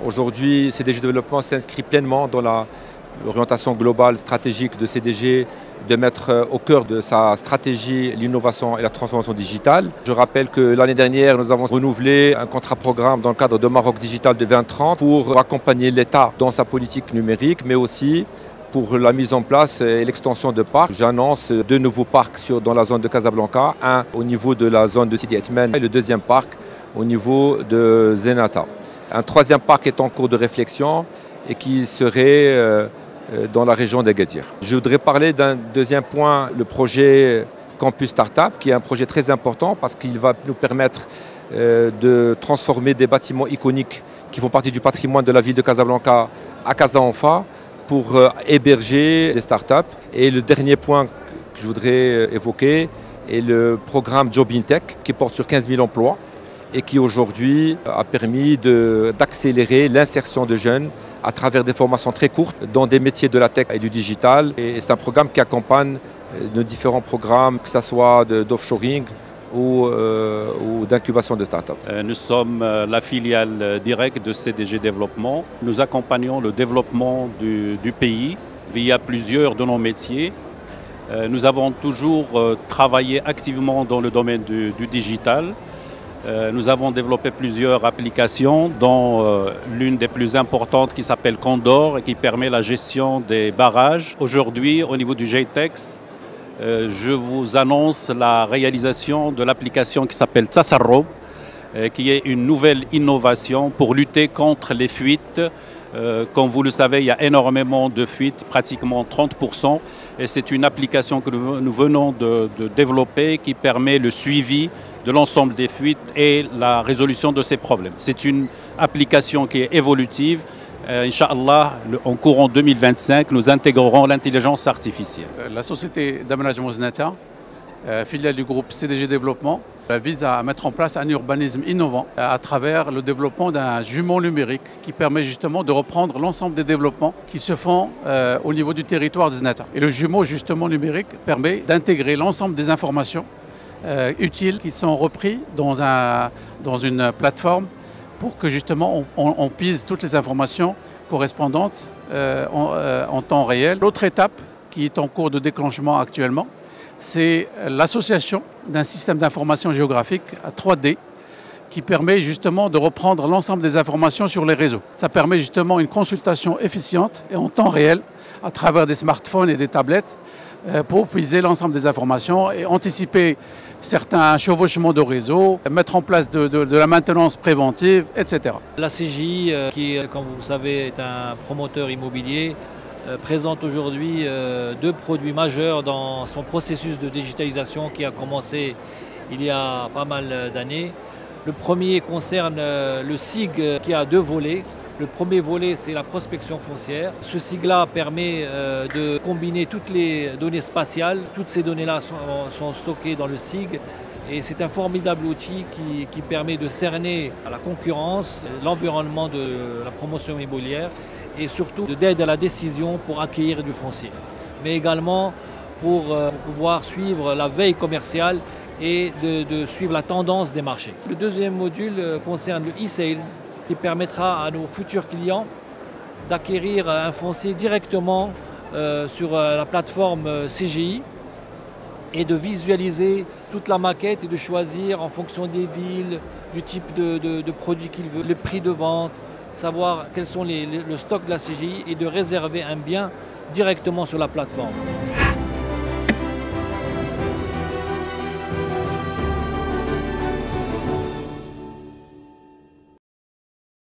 Aujourd'hui, CDG Développement s'inscrit pleinement dans l'orientation globale stratégique de CDG de mettre au cœur de sa stratégie l'innovation et la transformation digitale. Je rappelle que l'année dernière, nous avons renouvelé un contrat programme dans le cadre de Maroc Digital de 2030 pour accompagner l'État dans sa politique numérique, mais aussi pour la mise en place et l'extension de parcs. J'annonce 2 nouveaux parcs dans la zone de Casablanca, un au niveau de la zone de Sidi Atman et le 2e parc au niveau de Zenata. Un 3e parc est en cours de réflexion et qui serait dans la région d'Agadir. Je voudrais parler d'un 2e point, le projet Campus Startup, qui est un projet très important parce qu'il va nous permettre de transformer des bâtiments iconiques qui font partie du patrimoine de la ville de Casablanca à Casa-Enfa pour héberger des startups. Et le dernier point que je voudrais évoquer est le programme Job in Tech qui porte sur 15 000 emplois et qui aujourd'hui a permis d'accélérer l'insertion de jeunes à travers des formations très courtes dans des métiers de la tech et du digital. Et c'est un programme qui accompagne nos différents programmes, que ce soit d'offshoring ou d'incubation de start-up. Nous sommes la filiale directe de CDG Développement. Nous accompagnons le développement du pays via plusieurs de nos métiers. Nous avons toujours travaillé activement dans le domaine du digital. Nous avons développé plusieurs applications, dont l'une des plus importantes qui s'appelle Condor et qui permet la gestion des barrages. Aujourd'hui, au niveau du GTEX, je vous annonce la réalisation de l'application qui s'appelle Tasarrob, qui est une nouvelle innovation pour lutter contre les fuites. Comme vous le savez, il y a énormément de fuites, pratiquement 30%. Et c'est une application que nous venons de développer qui permet le suivi de l'ensemble des fuites et la résolution de ces problèmes. C'est une application qui est évolutive. Inch'Allah, en courant 2025, nous intégrerons l'intelligence artificielle. La société d'aménagement Zenata, filiale du groupe CDG Développement, vise à mettre en place un urbanisme innovant à travers le développement d'un jumeau numérique qui permet justement de reprendre l'ensemble des développements qui se font au niveau du territoire de Zenata. Et le jumeau justement numérique permet d'intégrer l'ensemble des informations utiles qui sont repris dans une plateforme pour que justement on puise toutes les informations correspondantes en temps réel. L'autre étape qui est en cours de déclenchement actuellement, c'est l'association d'un système d'information géographique à 3D qui permet justement de reprendre l'ensemble des informations sur les réseaux. Ça permet justement une consultation efficiente et en temps réel à travers des smartphones et des tablettes pour puiser l'ensemble des informations et anticiper certains chevauchements de réseau, mettre en place de la maintenance préventive, etc. La CGI, qui, comme vous le savez, est un promoteur immobilier, présente aujourd'hui 2 produits majeurs dans son processus de digitalisation qui a commencé il y a pas mal d'années. Le premier concerne le SIG qui a 2 volets. Le premier volet, c'est la prospection foncière. Ce SIG-là permet de combiner toutes les données spatiales. Toutes ces données-là sont stockées dans le SIG. Et c'est un formidable outil qui permet de cerner la concurrence, l'environnement de la promotion immobilière et surtout d'aide à la décision pour acquérir du foncier. Mais également pour pouvoir suivre la veille commerciale et de suivre la tendance des marchés. Le deuxième module concerne le e-sales, qui permettra à nos futurs clients d'acquérir un foncier directement sur la plateforme CGI et de visualiser toute la maquette et de choisir en fonction des villes, du type de produit qu'il veut, le prix de vente, savoir quels sont le stock de la CGI et de réserver un bien directement sur la plateforme.